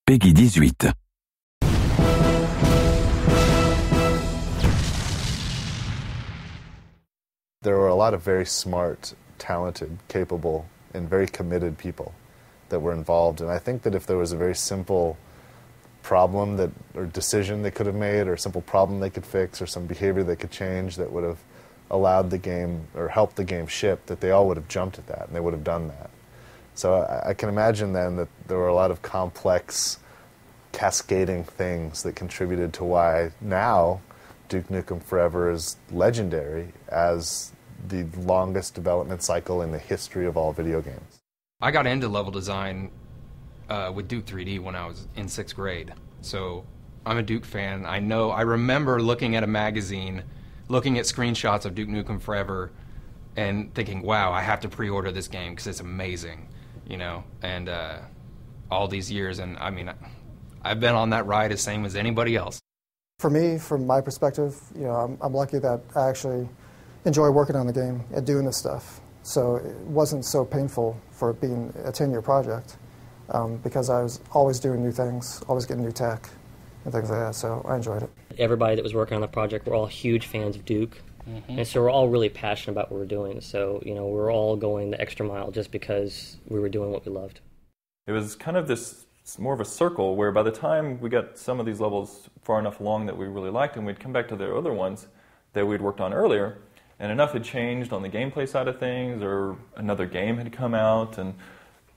Peggy 18. There were a lot of very smart, talented, capable, and very committed people that were involved. And I think that if there was a very simple problem or decision they could have made, or a simple problem they could fix, or some behavior they could change that would have allowed the game or helped the game ship, that they all would have jumped at that and they would have done that. So I can imagine then that there were a lot of complex, cascading things that contributed to why now Duke Nukem Forever is legendary as the longest development cycle in the history of all video games. I got into level design with Duke 3D when I was in 6th grade. So I'm a Duke fan. I remember looking at a magazine, looking at screenshots of Duke Nukem Forever and thinking, wow, I have to pre-order this game because it's amazing, you know, and all these years. And I mean, I've been on that ride as same as anybody else. For me, from my perspective, you know, I'm lucky that I actually enjoy working on the game and doing this stuff. So it wasn't so painful for it being a 10-year project because I was always doing new things, always getting new tech and things like that, so I enjoyed it. Everybody that was working on the project were all huge fans of Duke, and so we're all really passionate about what we're doing. So, you know, we're all going the extra mile just because we were doing what we loved. It was kind of this more of a circle where by the time we got some of these levels far enough along that we really liked them, we'd come back to the other ones that we'd worked on earlier, and enough had changed on the gameplay side of things, or another game had come out, and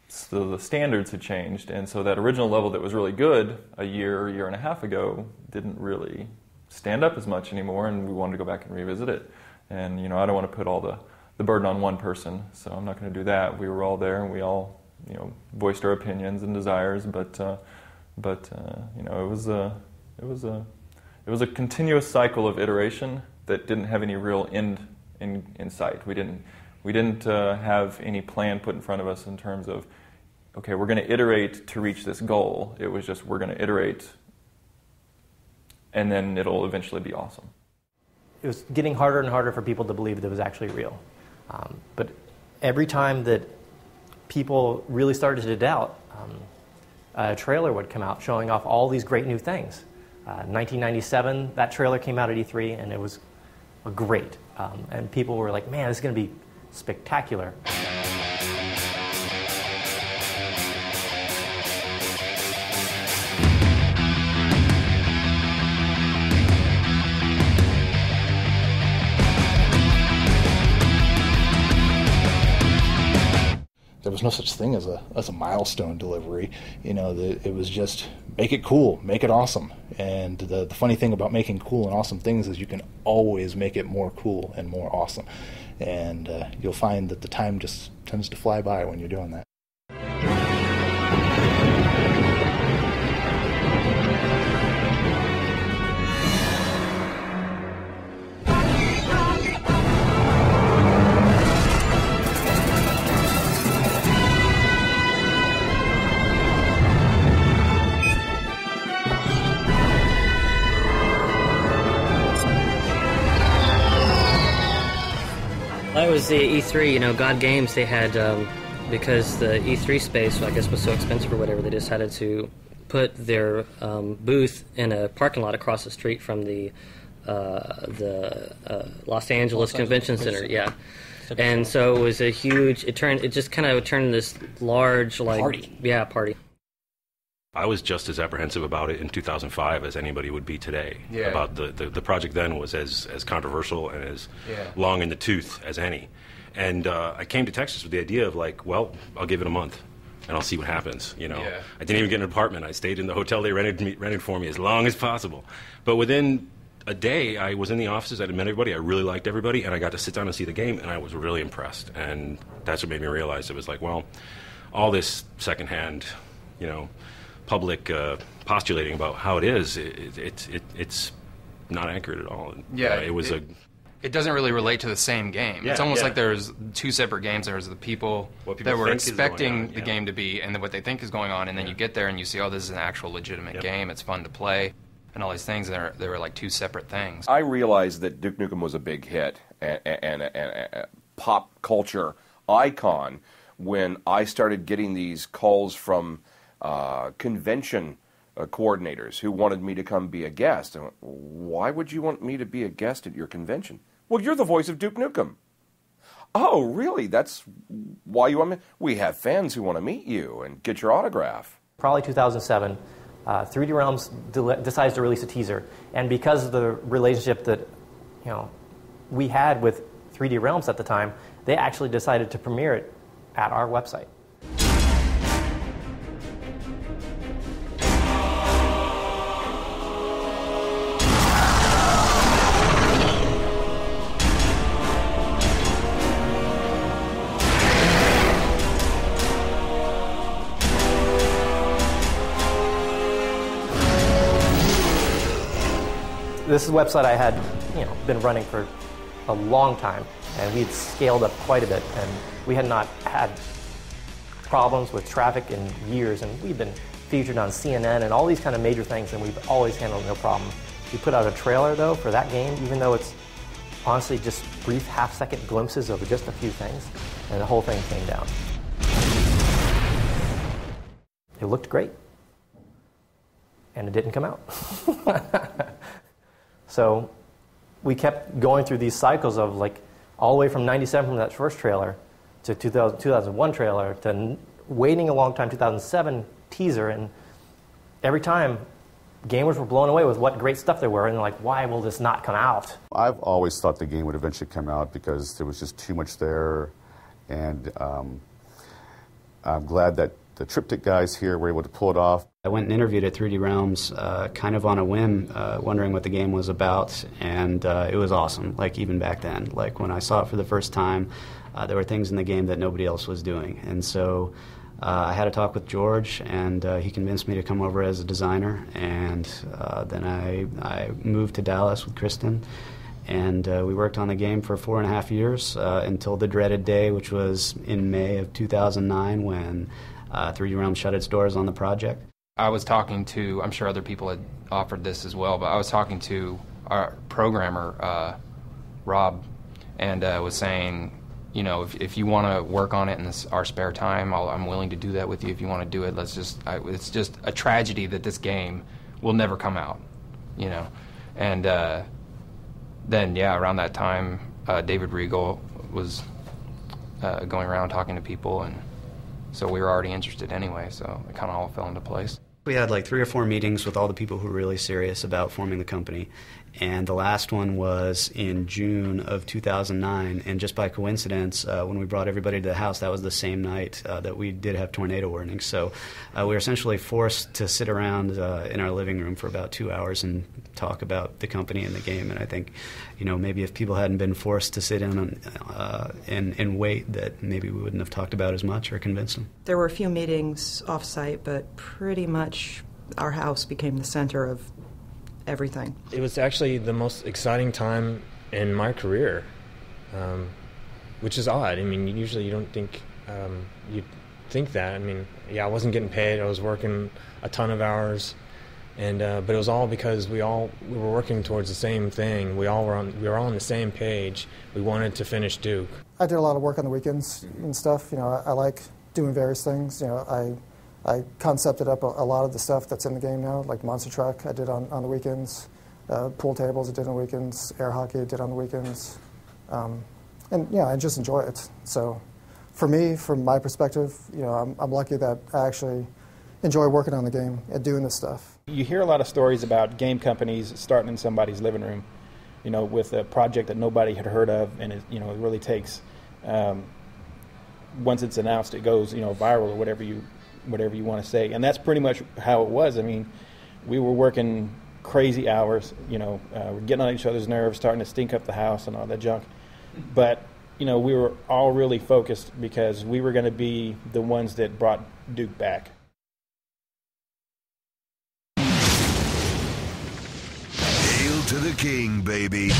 so the standards had changed, and so that original level that was really good a year and a half ago didn't really stand up as much anymore, and we wanted to go back and revisit it. And, you know, I don't want to put all the burden on one person, so I'm not going to do that. We were all there, and we all, you know, voiced our opinions and desires, but you know, it was a continuous cycle of iteration that didn't have any real end in sight. We didn't have any plan put in front of us in terms of, okay, we're going to iterate to reach this goal. It was just, we're going to iterate, and then it'll eventually be awesome. It was getting harder and harder for people to believe that it was actually real. But every time that people really started to doubt, a trailer would come out showing off all these great new things. 1997, that trailer came out at E3, and it was great. And people were like, man, this is going to be spectacular. There was no such thing as a milestone delivery. You know, it was just make it cool, make it awesome. And the funny thing about making cool and awesome things is you can always make it more cool and more awesome. And you'll find that the time just tends to fly by when you're doing that. That was the E3, you know, God Games, they had, because the E3 space, I guess, was so expensive or whatever, they decided to put their booth in a parking lot across the street from the Los Angeles Convention Center, yeah. And so it was a huge, it just kind of turned this large, like... Party. Yeah, party. I was just as apprehensive about it in 2005 as anybody would be today. Yeah. About the project then was as controversial and as long in the tooth as any. And I came to Texas with the idea of like, well, I'll give it a month and I'll see what happens. You know, I didn't even get an apartment. I stayed in the hotel they rented for me as long as possible. But within a day, I was in the offices. I met everybody. I really liked everybody, and I got to sit down and see the game, and I was really impressed. And that's what made me realize it was like, well, all this secondhand, you know, public postulating about how it is, it's not accurate at all. Yeah, it doesn't really relate to the same game. Yeah, it's almost yeah. like there's two separate games. There's the people that were expecting the game to be, and then what they think is going on, and then you get there and you see, oh, this is an actual legitimate game. It's fun to play, and all these things. They were like two separate things. I realized that Duke Nukem was a big hit and a pop culture icon when I started getting these calls from convention coordinators who wanted me to come be a guest. I went, why would you want me to be a guest at your convention? Well, you're the voice of Duke Nukem. Oh, really? That's why you want me? We have fans who want to meet you and get your autograph. Probably 2007, 3D Realms decides to release a teaser, and because of the relationship that we had with 3D Realms at the time, they actually decided to premiere it at our website. This is a website I had, been running for a long time, and we had scaled up quite a bit, and we had not had problems with traffic in years, and we've been featured on CNN and all these kind of major things, and we've always handled no problem. We put out a trailer, though, for that game, even though it's honestly just brief half-second glimpses of just a few things, and the whole thing came down. It looked great, and it didn't come out. So we kept going through these cycles of all the way from 97 from that first trailer to 2001 trailer to waiting a long time, 2007 teaser, and every time gamers were blown away with what great stuff there were, and they're like, why will this not come out? I've always thought the game would eventually come out because there was just too much there, and I'm glad that the Triptych guys here were able to pull it off. I went and interviewed at 3D Realms kind of on a whim, wondering what the game was about, and it was awesome, even back then. When I saw it for the first time, there were things in the game that nobody else was doing. And so I had a talk with George, and he convinced me to come over as a designer, and then I moved to Dallas with Kristen, and we worked on the game for 4.5 years until the dreaded day, which was in May of 2009 when 3D Realms shut its doors on the project. I was talking to, I'm sure other people had offered this as well, but I was talking to our programmer, Rob, and was saying, if you want to work on it in our spare time, I'm willing to do that with you. If you want to do it, it's just a tragedy that this game will never come out, And then, around that time, David Regal was going around talking to people, and so we were already interested anyway, so it kind of all fell into place. We had 3 or 4 meetings with all the people who were really serious about forming the company, and the last one was in June of 2009, and just by coincidence, when we brought everybody to the house, that was the same night that we did have tornado warnings. So we were essentially forced to sit around in our living room for about 2 hours and talk about the company and the game, and I think, maybe if people hadn't been forced to sit in and wait, that maybe we wouldn't have talked about as much or convinced them. There were a few meetings off-site, but pretty much our house became the center of everything. It was actually the most exciting time in my career, which is odd. I mean, usually you don't think you'd think that. I mean, I wasn't getting paid. I was working a ton of hours, and but it was all because we were working towards the same thing. We were all on the same page. We wanted to finish Duke. I did a lot of work on the weekends and stuff. I like doing various things. I concepted up a lot of the stuff that's in the game now, like Monster Truck I did on the weekends, pool tables I did on the weekends, air hockey I did on the weekends, and I just enjoy it. So for me, from my perspective, I'm lucky that I actually enjoy working on the game and doing this stuff. You hear a lot of stories about game companies starting in somebody's living room, with a project that nobody had heard of, and it really takes, once it's announced, it goes viral or whatever you want to say. And that's pretty much how it was. I mean, we were working crazy hours, we're getting on each other's nerves, starting to stink up the house and all that junk. But, we were all really focused because we were going to be the ones that brought Duke back. Hail to the king, baby.